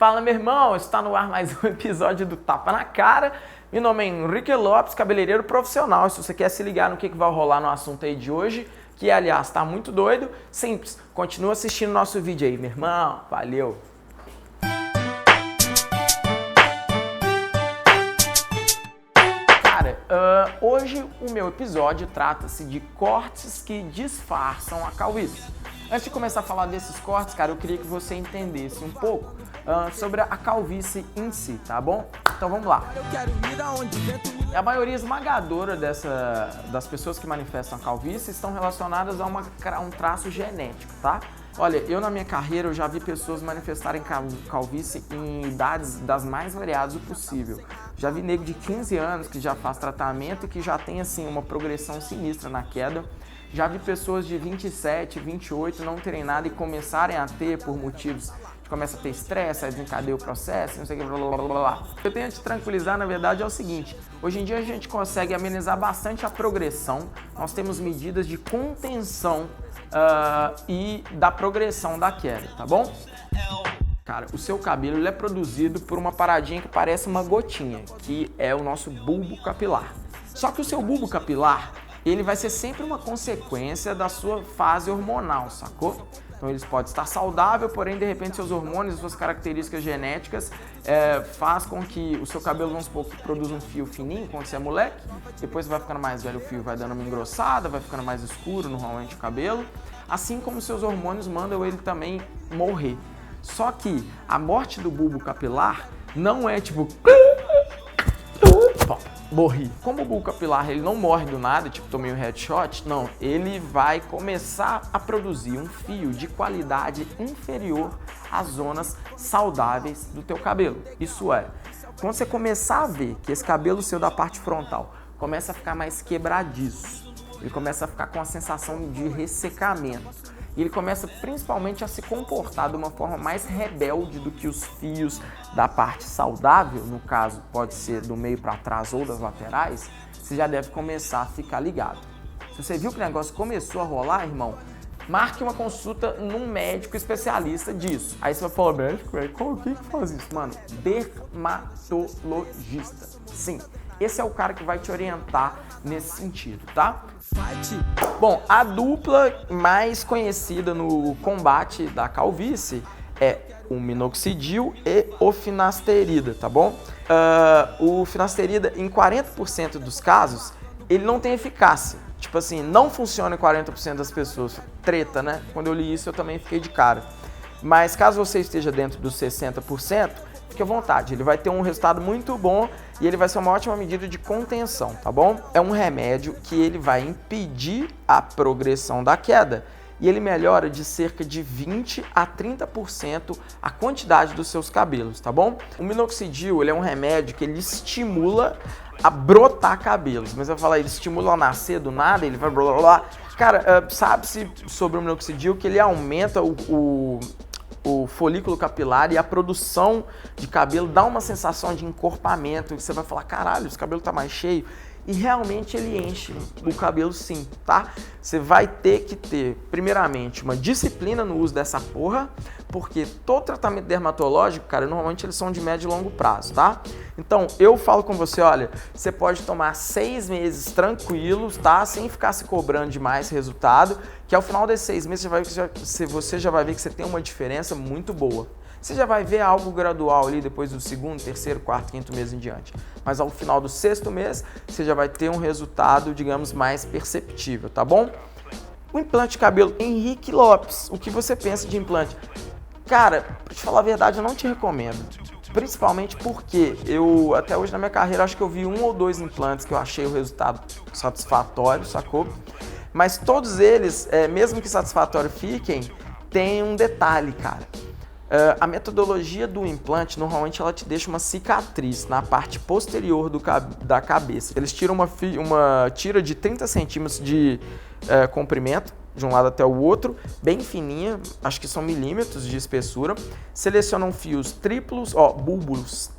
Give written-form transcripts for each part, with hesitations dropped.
Fala, meu irmão, está no ar mais um episódio do Tapa na Cara. Meu nome é Henrique Lopes, cabeleireiro profissional. E se você quer se ligar no que vai rolar no assunto aí de hoje, que aliás está muito doido, simples, continua assistindo nosso vídeo aí, meu irmão. Valeu! Hoje o meu episódio trata-se de cortes que disfarçam a calvície. Antes de começar a falar desses cortes, cara, eu queria que você entendesse um pouco sobre a calvície em si, tá bom? Então vamos lá. A maioria esmagadora das pessoas que manifestam a calvície estão relacionadas a um traço genético, tá? Olha, eu na minha carreira eu já vi pessoas manifestarem calvície em idades das mais variadas possível. Já vi nego de 15 anos que já faz tratamento e que já tem assim uma progressão sinistra na queda. Já vi pessoas de 27, 28 não terem nada e começarem a ter por motivos de começa a ter estresse, aí desencadeia o processo, não sei o que, blá, blá, blá, blá. Eu tenho a te tranquilizar, na verdade, é o seguinte: hoje em dia a gente consegue amenizar bastante a progressão, nós temos medidas de contenção e da progressão da queda, tá bom? Cara, o seu cabelo ele é produzido por uma paradinha que parece uma gotinha, que é o nosso bulbo capilar. Só que o seu bulbo capilar, ele vai ser sempre uma consequência da sua fase hormonal, sacou? Então eles podem estar saudável, porém de repente seus hormônios, suas características genéticas faz com que o seu cabelo, vamos supor, que produza um fio fininho quando você é moleque, depois vai ficando mais velho, o fio vai dando uma engrossada, vai ficando mais escuro normalmente o cabelo, assim como seus hormônios mandam ele também morrer. Só que a morte do bulbo capilar não é tipo morri. Como o bulbo capilar ele não morre do nada, tipo tomei um headshot, não, ele vai começar a produzir um fio de qualidade inferior às zonas saudáveis do teu cabelo. Isso é, quando você começar a ver que esse cabelo seu da parte frontal começa a ficar mais quebradiço, ele começa a ficar com a sensação de ressecamento, e ele começa principalmente a se comportar de uma forma mais rebelde do que os fios da parte saudável, no caso pode ser do meio para trás ou das laterais, você já deve começar a ficar ligado. Se você viu que o negócio começou a rolar, irmão, marque uma consulta num médico especialista disso. Aí você vai falar, médico, o que faz isso? Mano, dermatologista. Sim, esse é o cara que vai te orientar nesse sentido, tá? Bom, a dupla mais conhecida no combate da calvície é o minoxidil e o finasterida, tá bom? O finasterida, em 40% dos casos, ele não tem eficácia. Tipo assim, não funciona em 40% das pessoas. Treta, né? Quando eu li isso, eu também fiquei de cara. Mas caso você esteja dentro dos 60%, fique à vontade. Ele vai ter um resultado muito bom e ele vai ser uma ótima medida de contenção, tá bom? É um remédio que ele vai impedir a progressão da queda e ele melhora de cerca de 20 a 30% a quantidade dos seus cabelos, tá bom? O minoxidil, ele é um remédio que ele estimula a brotar cabelos, mas eu vou falar, ele estimula a nascer do nada, ele vai blá blá blá. Cara, sabe-se sobre o minoxidil que ele aumenta o folículo capilar e a produção de cabelo dá uma sensação de encorpamento, que você vai falar, caralho, esse cabelo tá mais cheio, e realmente ele enche o cabelo sim, tá? Você vai ter que ter, primeiramente, uma disciplina no uso dessa porra, porque todo tratamento dermatológico, cara, normalmente eles são de médio e longo prazo, tá? Então, eu falo com você, olha, você pode tomar 6 meses tranquilos, tá? Sem ficar se cobrando demais resultado, que ao final desses 6 meses você já vai ver que você tem uma diferença muito boa. Você já vai ver algo gradual ali depois do segundo, terceiro, quarto, quinto mês em diante. Mas ao final do 6º mês, você já vai ter um resultado, digamos, mais perceptível, tá bom? O implante de cabelo, Henrique Lopes, o que você pensa de implante? Cara, pra te falar a verdade, eu não te recomendo. Principalmente porque eu, até hoje na minha carreira, acho que eu vi 1 ou 2 implantes que eu achei o resultado satisfatório, sacou? Mas todos eles, mesmo que satisfatório fiquem, tem um detalhe, cara. A metodologia do implante, normalmente ela te deixa uma cicatriz na parte posterior da cabeça. Eles tiram uma tira de 30 centímetros de comprimento, de um lado até o outro, bem fininha, acho que são milímetros de espessura. Selecionam fios triplos, búlbulos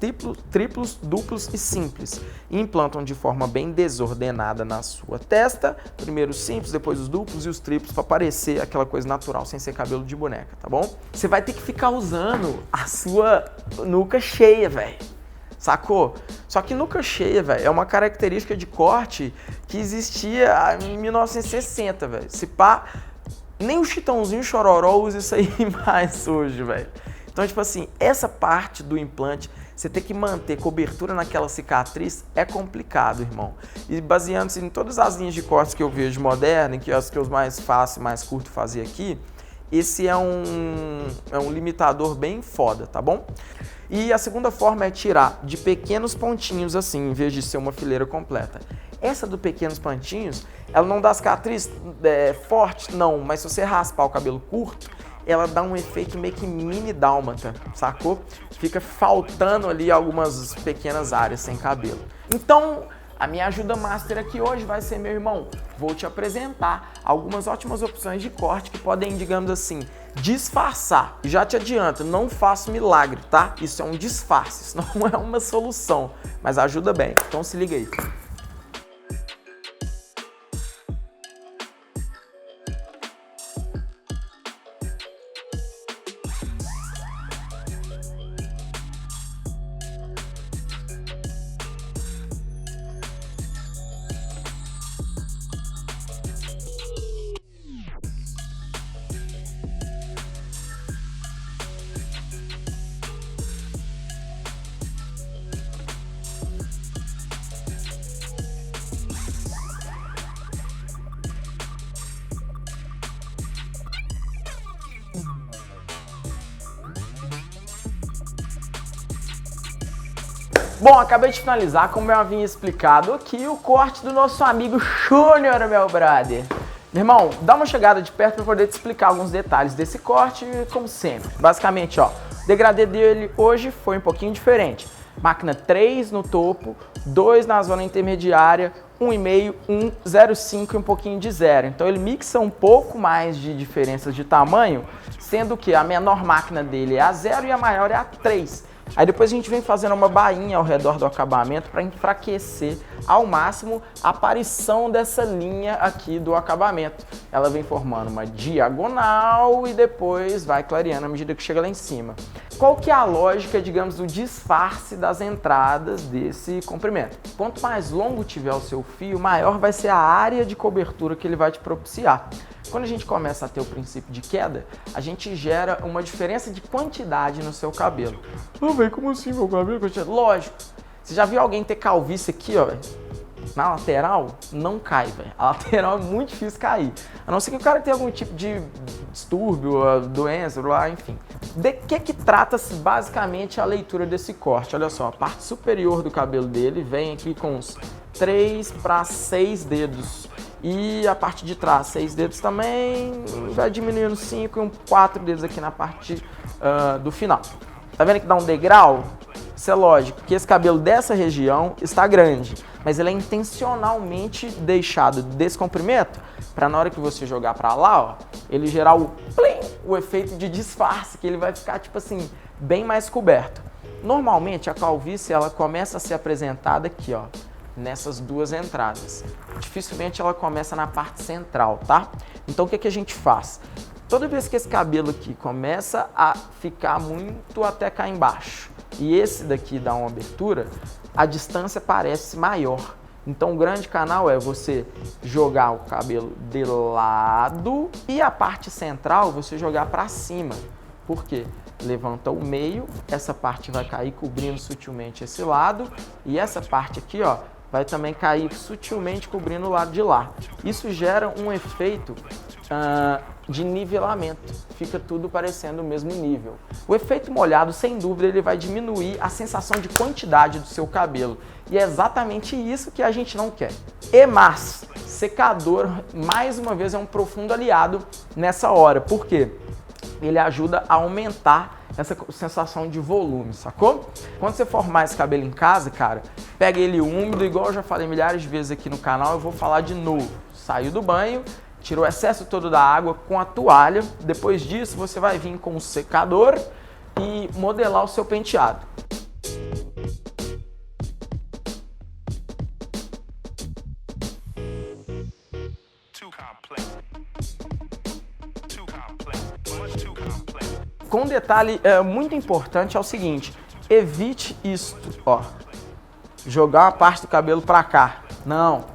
triplos, duplos e simples. E implantam de forma bem desordenada na sua testa. Primeiro os simples, depois os duplos e os triplos, para parecer aquela coisa natural, sem ser cabelo de boneca, tá bom? Você vai ter que ficar usando a sua nuca cheia, velho. Sacou? Só que nuca cheia, velho, é uma característica de corte que existia em 1960, velho. Se pá, nem o Chitãozinho Chororó usa isso aí mais hoje, velho. Então, tipo assim, essa parte do implante, você ter que manter cobertura naquela cicatriz é complicado, irmão. E baseando-se em todas as linhas de cortes que eu vejo moderna, que as que eu mais faço, mais curto fazer aqui, esse é um limitador bem foda, tá bom? E a segunda forma é tirar de pequenos pontinhos assim, em vez de ser uma fileira completa. Essa do pequenos pontinhos, ela não dá cicatriz forte, não, mas se você raspar o cabelo curto, ela dá um efeito meio que mini dálmata, sacou? Fica faltando ali algumas pequenas áreas sem cabelo. Então, a minha ajuda master aqui hoje vai ser, meu irmão, vou te apresentar algumas ótimas opções de corte que podem, digamos assim, disfarçar. E já te adianto, não faço milagre, tá? Isso é um disfarce, isso não é uma solução, mas ajuda bem. Então se liga aí. Bom, acabei de finalizar, como eu havia explicado aqui, o corte do nosso amigo Júnior, meu brother. Meu irmão, dá uma chegada de perto para poder te explicar alguns detalhes desse corte, como sempre. Basicamente, ó, o degradê dele hoje foi um pouquinho diferente. Máquina 3 no topo, 2 na zona intermediária, 1,5, 1, 0,5 e um pouquinho de 0. Então ele mixa um pouco mais de diferenças de tamanho, sendo que a menor máquina dele é a 0 e a maior é a 3. Aí depois a gente vem fazendo uma bainha ao redor do acabamento para enfraquecer ao máximo a aparição dessa linha aqui do acabamento. Ela vem formando uma diagonal e depois vai clareando à medida que chega lá em cima. Qual que é a lógica, digamos, do disfarce das entradas desse comprimento? Quanto mais longo tiver o seu fio, maior vai ser a área de cobertura que ele vai te propiciar. Quando a gente começa a ter o princípio de queda, a gente gera uma diferença de quantidade no seu cabelo. Ah, velho, como assim meu cabelo? Lógico. Você já viu alguém ter calvície aqui, ó, na lateral? Não cai, velho. A lateral é muito difícil cair. A não ser que o cara tenha algum tipo de distúrbio, doença, lá, enfim. De que trata-se basicamente a leitura desse corte? Olha só, a parte superior do cabelo dele vem aqui com uns 3 para 6 dedos. E a parte de trás, 6 dedos também, vai diminuindo 5 e 4 dedos aqui na parte do final. Tá vendo que dá um degrau? Isso é lógico, que esse cabelo dessa região está grande, mas ele é intencionalmente deixado desse comprimento para na hora que você jogar para lá, ó, ele gerar o efeito de disfarce, que ele vai ficar tipo assim, bem mais coberto. Normalmente a calvície ela começa a ser apresentada aqui, ó, nessas duas entradas. Dificilmente ela começa na parte central, tá? Então o que a gente faz? Toda vez que esse cabelo aqui começa a ficar muito até cá embaixo e esse daqui dá uma abertura, a distância parece maior. Então o grande canal é você jogar o cabelo de lado e a parte central você jogar para cima. Por quê? Levanta o meio, essa parte vai cair cobrindo sutilmente esse lado e essa parte aqui, ó, vai também cair sutilmente cobrindo o lado de lá. Isso gera um efeito de nivelamento, fica tudo parecendo o mesmo nível. O efeito molhado, sem dúvida, ele vai diminuir a sensação de quantidade do seu cabelo. E é exatamente isso que a gente não quer. Mas, secador, mais uma vez, é um profundo aliado nessa hora. Por quê? Ele ajuda a aumentar essa sensação de volume, sacou? Quando você formar esse cabelo em casa, cara, pega ele úmido, igual eu já falei milhares de vezes aqui no canal, eu vou falar de novo. Saiu do banho, tira o excesso todo da água com a toalha. Depois disso, você vai vir com o secador e modelar o seu penteado. Com um detalhe muito importante é o seguinte, evite isto, ó, jogar uma parte do cabelo para cá, não.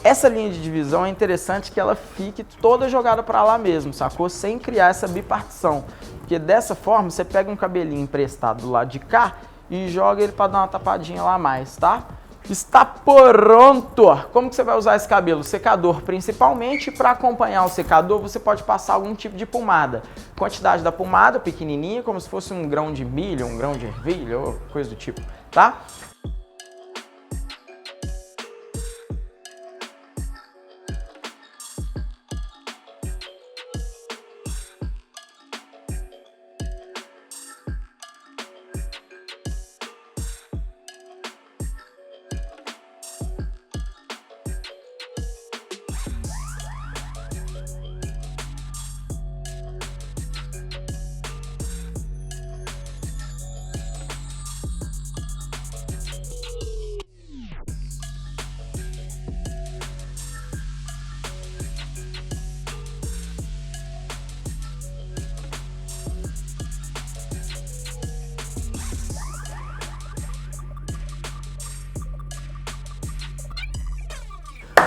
Essa linha de divisão é interessante que ela fique toda jogada para lá mesmo, sacou? Sem criar essa bipartição, porque dessa forma você pega um cabelinho emprestado do lado de cá e joga ele para dar uma tapadinha lá a mais, tá? Está pronto! Como que você vai usar esse cabelo? Secador principalmente. Para acompanhar o secador, você pode passar algum tipo de pomada. Quantidade da pomada pequenininha, como se fosse um grão de milho, um grão de ervilha ou coisa do tipo, tá?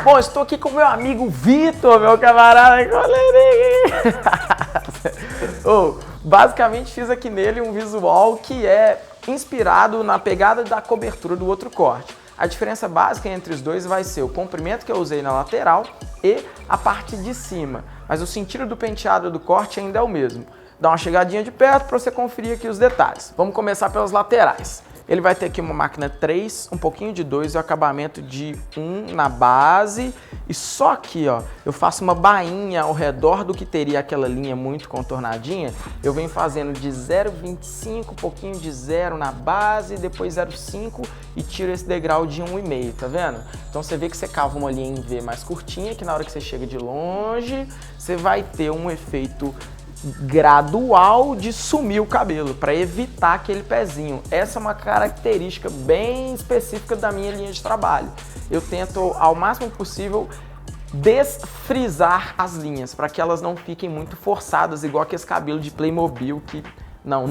Bom, estou aqui com o meu amigo Vitor, meu camarada. Basicamente fiz aqui nele um visual que é inspirado na pegada da cobertura do outro corte. A diferença básica entre os dois vai ser o comprimento que eu usei na lateral e a parte de cima. Mas o sentido do penteado do corte ainda é o mesmo. Dá uma chegadinha de perto para você conferir aqui os detalhes. Vamos começar pelas laterais. Ele vai ter aqui uma máquina 3, um pouquinho de 2 e o acabamento de 1 na base. E só aqui, ó, eu faço uma bainha ao redor do que teria aquela linha muito contornadinha. Eu venho fazendo de 0,25, um pouquinho de 0 na base, depois 0,5 e tiro esse degrau de 1,5, tá vendo? Então você vê que você cava uma linha em V mais curtinha, que na hora que você chega de longe, você vai ter um efeito gradual de sumir o cabelo, para evitar aquele pezinho. Essa é uma característica bem específica da minha linha de trabalho. Eu tento ao máximo possível desfrisar as linhas, para que elas não fiquem muito forçadas, igual aquele cabelo de Playmobil que... Não,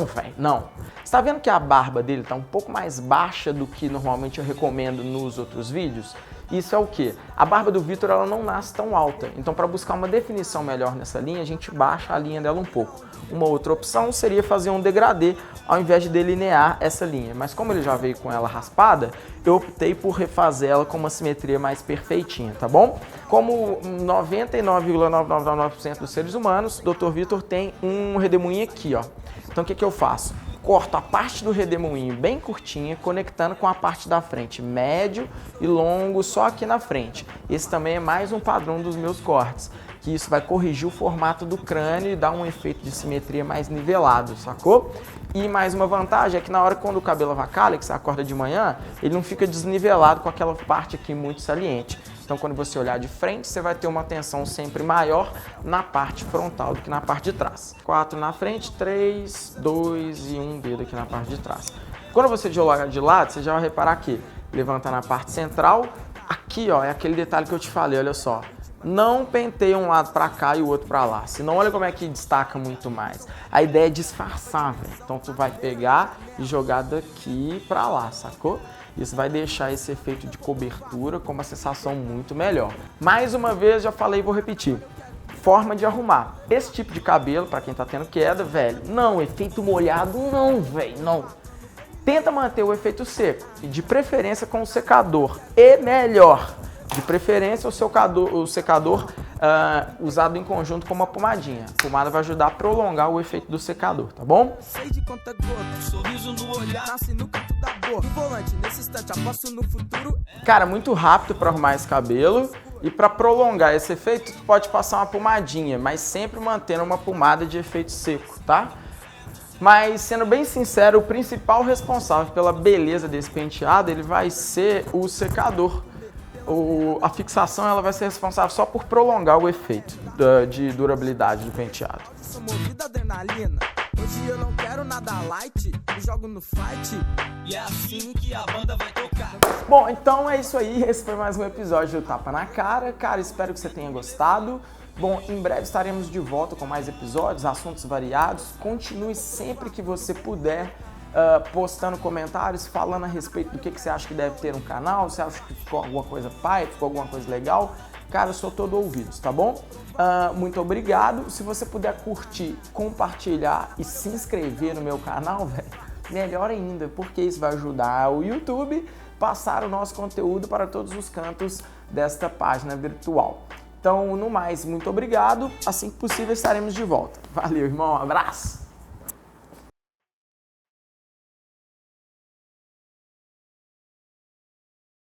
velho, não. Você tá vendo que a barba dele tá um pouco mais baixa do que normalmente eu recomendo nos outros vídeos? Isso é o quê? A barba do Vitor ela não nasce tão alta, então para buscar uma definição melhor nessa linha, a gente baixa a linha dela um pouco. Uma outra opção seria fazer um degradê ao invés de delinear essa linha, mas como ele já veio com ela raspada, eu optei por refazer ela com uma simetria mais perfeitinha, tá bom? Como 99,999% dos seres humanos, o Dr. Vitor tem um redemoinho aqui, ó. Então o que eu faço? Corto a parte do redemoinho bem curtinha, conectando com a parte da frente, médio e longo só aqui na frente. Esse também é mais um padrão dos meus cortes, que isso vai corrigir o formato do crânio e dar um efeito de simetria mais nivelado, sacou? E mais uma vantagem é que na hora quando o cabelo avacalha, que você acorda de manhã, ele não fica desnivelado com aquela parte aqui muito saliente. Então quando você olhar de frente, você vai ter uma tensão sempre maior na parte frontal do que na parte de trás. 4 na frente, 3, 2 e 1 dedo aqui na parte de trás. Quando você jogar de lado, você já vai reparar que levanta na parte central. Aqui, ó, é aquele detalhe que eu te falei, olha só. Não penteia um lado pra cá e o outro pra lá, senão olha como é que destaca muito mais. A ideia é disfarçar, velho. Então tu vai pegar e jogar daqui pra lá, sacou? Isso vai deixar esse efeito de cobertura com uma sensação muito melhor. Mais uma vez, já falei e vou repetir. Forma de arrumar. Esse tipo de cabelo, pra quem tá tendo queda, velho, não, efeito molhado não, velho, não. Tenta manter o efeito seco, e de preferência com o secador. E melhor, de preferência o secador usado em conjunto com uma pomadinha. A pomada vai ajudar a prolongar o efeito do secador, tá bom? Sei de conta gota, sorriso no olhar, nasce no canto da boca. O volante, nesse instante, aposto no futuro. Cara, muito rápido para arrumar esse cabelo. E para prolongar esse efeito, tu pode passar uma pomadinha, mas sempre mantendo uma pomada de efeito seco, tá? Mas, sendo bem sincero, o principal responsável pela beleza desse penteado, ele vai ser o secador. a fixação ela vai ser responsável só por prolongar o efeito de durabilidade do penteado. Sou movido a adrenalina. Hoje eu não quero nada light, me jogo no fight. E é assim que a banda vai tocar. Bom, então é isso aí. Esse foi mais um episódio do Tapa na Cara. Cara, espero que você tenha gostado. Bom, em breve estaremos de volta com mais episódios, assuntos variados. Continue sempre que você puder postando comentários, falando a respeito do que você acha que deve ter no canal, se acha que ficou alguma coisa pai, ficou alguma coisa legal. Cara, eu sou todo ouvidos, tá bom? Muito obrigado. Se você puder curtir, compartilhar e se inscrever no meu canal, velho, melhor ainda, porque isso vai ajudar o YouTube a passar o nosso conteúdo para todos os cantos desta página virtual. Então, no mais, muito obrigado. Assim que possível, estaremos de volta. Valeu, irmão. Um abraço.